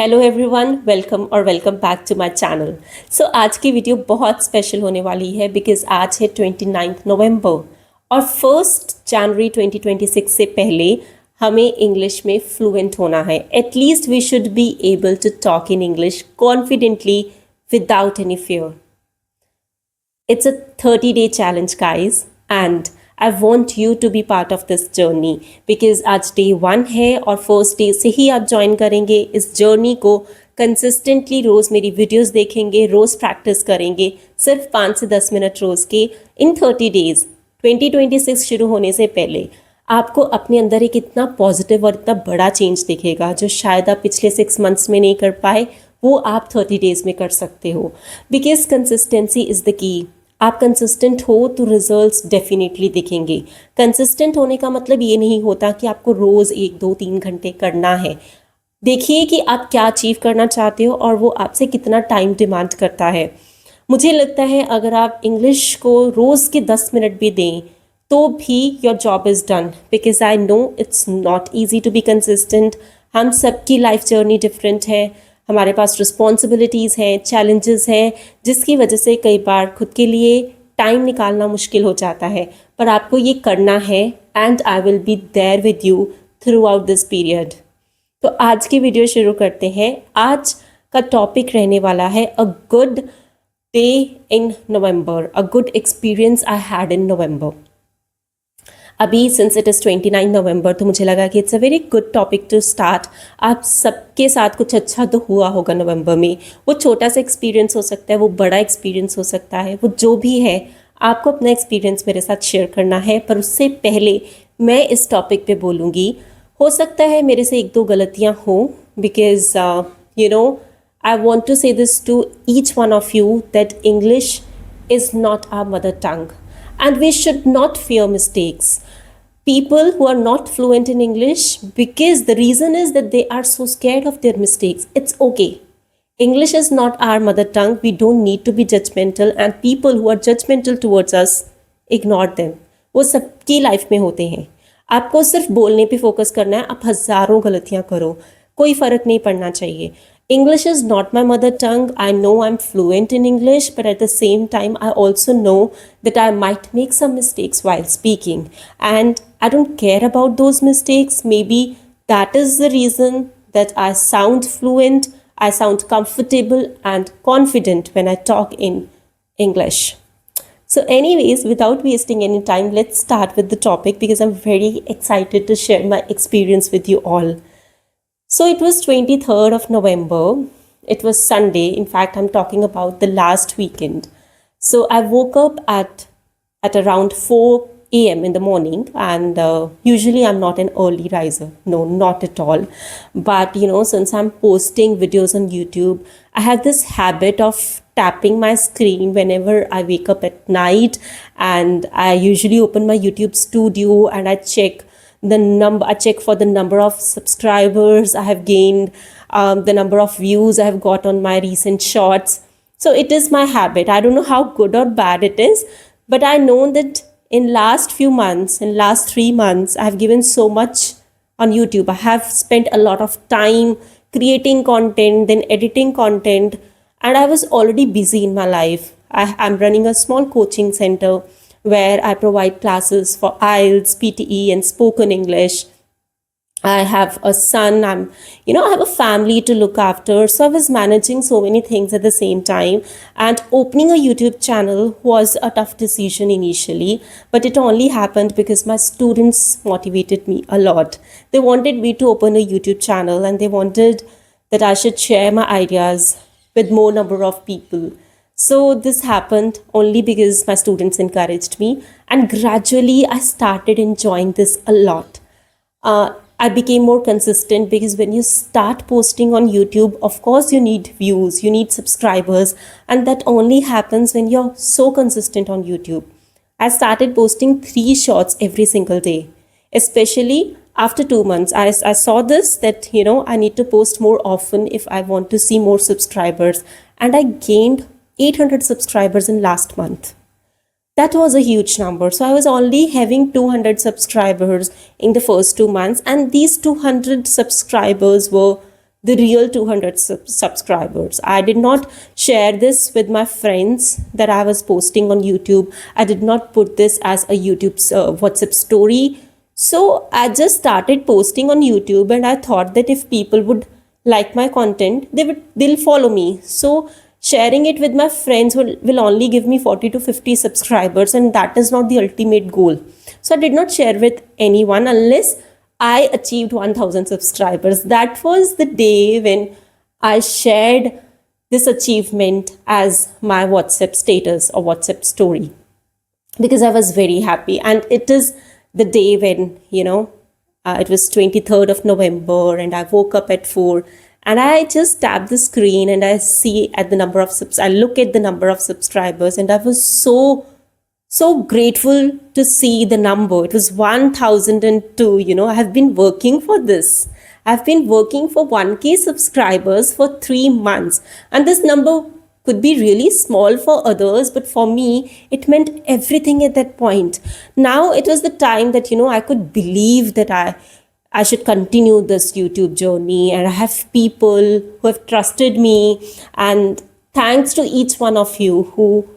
Hello everyone, welcome back to my channel. So आज की video बहुत स्पेशल होने वाली है बिकॉज आज है 29 नवंबर और 1 जनवरी 2026 से पहले हमें इंग्लिश में फ्लुएंट होना है। At least we should be able to talk in English confidently without any fear. It's a 30-day challenge, guys, and I want you to be part of this journey because आज day 1 है और first day से ही आप join करेंगे इस journey को। Consistently रोज़ मेरी videos देखेंगे, रोज़ प्रैक्टिस करेंगे, सिर्फ 5 से 10 मिनट रोज़ के। इन 30 डेज़ 2026 शुरू होने से पहले आपको अपने अंदर एक इतना पॉजिटिव और इतना बड़ा चेंज दिखेगा जो शायद आप पिछले 6 मंथ्स में नहीं कर पाए, वो आप 30 डेज़ में कर सकते हो। Because consistency is the key. आप कंसिस्टेंट हो तो रिजल्ट्स डेफिनेटली दिखेंगे। कंसिस्टेंट होने का मतलब ये नहीं होता कि आपको रोज़ 1 2 3 घंटे करना है। देखिए कि आप क्या अचीव करना चाहते हो और वो आपसे कितना टाइम डिमांड करता है। मुझे लगता है अगर आप इंग्लिश को रोज़ के 10 मिनट भी दें तो भी your job is done because I know it's not easy to be consistent. हम सबकी लाइफ जर्नी डिफरेंट है, हमारे पास रिस्पॉन्सिबिलिटीज़ हैं, चैलेंजेस हैं, जिसकी वजह से कई बार खुद के लिए टाइम निकालना मुश्किल हो जाता है, पर आपको ये करना है and I will be there with you throughout this period. तो आज की वीडियो शुरू करते हैं। आज का टॉपिक रहने वाला है a good day in November, a good experience I had in November. अभी सिंस इट इज़ 29 नवंबर तो मुझे लगा कि it's a very good topic to start. आप सबके साथ कुछ अच्छा तो हुआ होगा नवंबर में। वो छोटा सा एक्सपीरियंस हो सकता है, वो बड़ा एक्सपीरियंस हो सकता है, वो जो भी है आपको अपना एक्सपीरियंस मेरे साथ शेयर करना है। पर उससे पहले मैं इस टॉपिक पे बोलूँगी, हो सकता है मेरे से 1 2 गलतियाँ हों because you know I want to say this to each one of you that English is not our mother tongue and we should not fear mistakes. People who are not fluent in English, because the reason is that they are so scared of their mistakes. It's okay. English is not our mother tongue. We don't need to be judgmental, and people who are judgmental towards us, ignore them. वो सबकी life में होते हैं। आपको सिर्फ बोलने पे focus करना है। आप हज़ारों गलतियाँ करो, कोई फ़र्क नहीं पड़ना चाहिए। English is not my mother tongue. I know I'm fluent in English, but at the same time, I also know that I might make some mistakes while speaking. And I don't care about those mistakes. Maybe that is the reason that I sound fluent, I sound comfortable and confident when I talk in English. So anyways, without wasting any time, let's start with the topic because I'm very excited to share my experience with you all. So it was 23rd of November. It was Sunday. In fact, I'm talking about the last weekend. So I woke up at around 4 a.m. in the morning, and usually I'm not an early riser. No, not at all. But since I'm posting videos on YouTube, I have this habit of tapping my screen whenever I wake up at night, and I usually open my YouTube studio and I check for the number of subscribers I have gained, the number of views I have got on my recent shorts. So it is my habit. I don't know how good or bad it is, but I know that in last 3 months, I have given so much on YouTube. I have spent a lot of time creating content, then editing content, and I was already busy in my life. I'm running a small coaching center where I provide classes for IELTS, PTE, and spoken English. I have a son. I have a family to look after. So I was managing so many things at the same time. And opening a YouTube channel was a tough decision initially, but it only happened because my students motivated me a lot. They wanted me to open a YouTube channel and they wanted that I should share my ideas with more number of people. So this happened only because my students encouraged me, and gradually I started enjoying this a lot. I became more consistent because when you start posting on YouTube, of course you need views, you need subscribers, and that only happens when you're so consistent on YouTube. I started posting 3 shorts every single day, especially after 2 months. I saw this that I need to post more often if I want to see more subscribers, and I gained 800 subscribers in last month. That was a huge number. So I was only having 200 subscribers in the first 2 months, and these 200 subscribers were the real 200 subscribers. I did not share this with my friends that I was posting on YouTube. I did not put this as a YouTube WhatsApp story. So I just started posting on YouTube, and I thought that if people would like my content, they'll follow me. So sharing it with my friends will only give me 40 to 50 subscribers, and that is not the ultimate goal. So I did not share with anyone unless I achieved 1000 subscribers. That was the day when I shared this achievement as my WhatsApp status or WhatsApp story, because I was very happy. And it is the day when, it was 23rd of November, and I woke up at 4, and I just tap the screen and I see at the number of I look at the number of subscribers, and I was so grateful to see the number. It was 1002. I have been working for this. I've been working for 1K subscribers for 3 months, and this number could be really small for others, but for me, it meant everything at that point. Now it was the time that, I could believe that I should continue this YouTube journey, and I have people who have trusted me. And thanks to each one of you who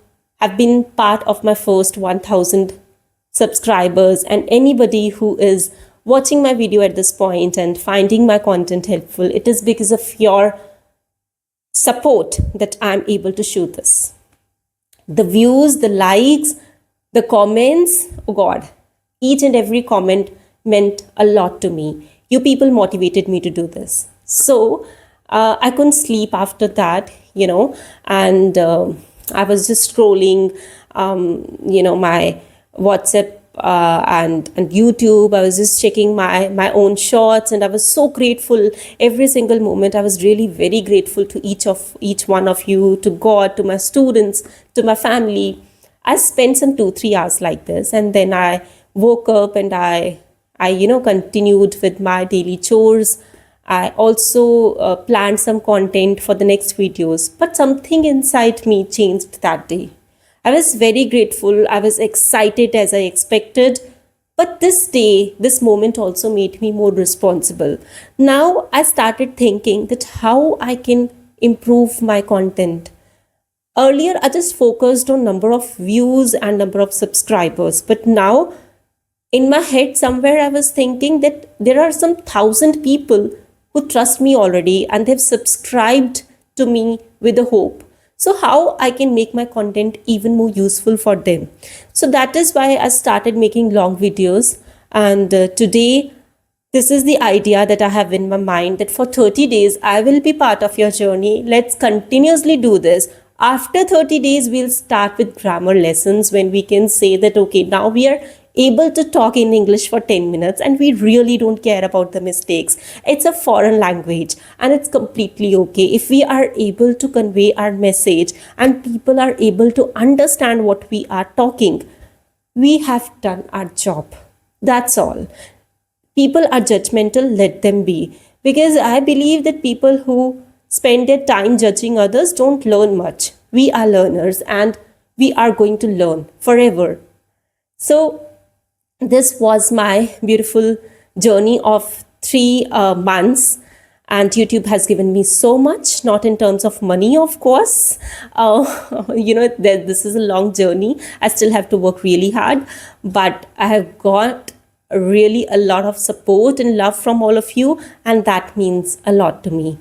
have been part of my first 1000 subscribers, and anybody who is watching my video at this point and finding my content helpful. It is because of your support that I'm able to shoot this. The views, the likes, the comments, oh God, each and every comment meant a lot to me. You people motivated me to do this. So I couldn't sleep after that, and I was just scrolling, my WhatsApp and YouTube. I was just checking my own shots, and I was so grateful every single moment. I was really very grateful to each one of you, to God, to my students, to my family. I spent some 2-3 hours like this, and then I woke up and I continued with my daily chores. I also planned some content for the next videos, but something inside me changed that day. I was very grateful. I was excited as I expected. But this day, this moment also made me more responsible. Now I started thinking that how I can improve my content. Earlier, I just focused on number of views and number of subscribers. But now, in my head somewhere, I was thinking that there are some 1,000 people who trust me already, and they've subscribed to me with a hope. So how I can make my content even more useful for them. So that is why I started making long videos. And today, this is the idea that I have in my mind, that for 30 days, I will be part of your journey. Let's continuously do this. After 30 days, we'll start with grammar lessons, when we can say that, okay, now we are able to talk in English for 10 minutes and we really don't care about the mistakes. It's a foreign language and it's completely okay. If we are able to convey our message and people are able to understand what we are talking, we have done our job. That's all. People are judgmental, let them be. Because I believe that people who spend their time judging others don't learn much. We are learners and we are going to learn forever. So this was my beautiful journey of 3 months, and YouTube has given me so much, not in terms of money, of course. This is a long journey. I still have to work really hard, but I have got really a lot of support and love from all of you, and that means a lot to me.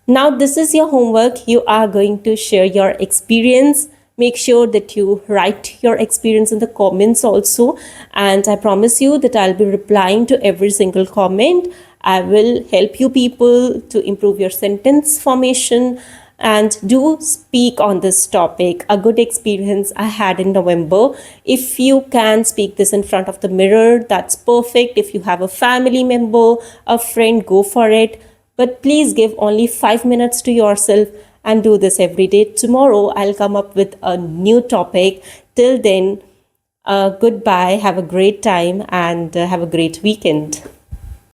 Now, this is your homework. You are going to share your experience. Make sure that you write your experience in the comments also. And I promise you that I'll be replying to every single comment. I will help you people to improve your sentence formation. And do speak on this topic. A good experience I had in November. If you can speak this in front of the mirror, that's perfect. If you have a family member, a friend, go for it. But please give only 5 minutes to yourself and do this every day. Tomorrow, I'll come up with a new topic. Till then, goodbye. Have a great time and have a great weekend.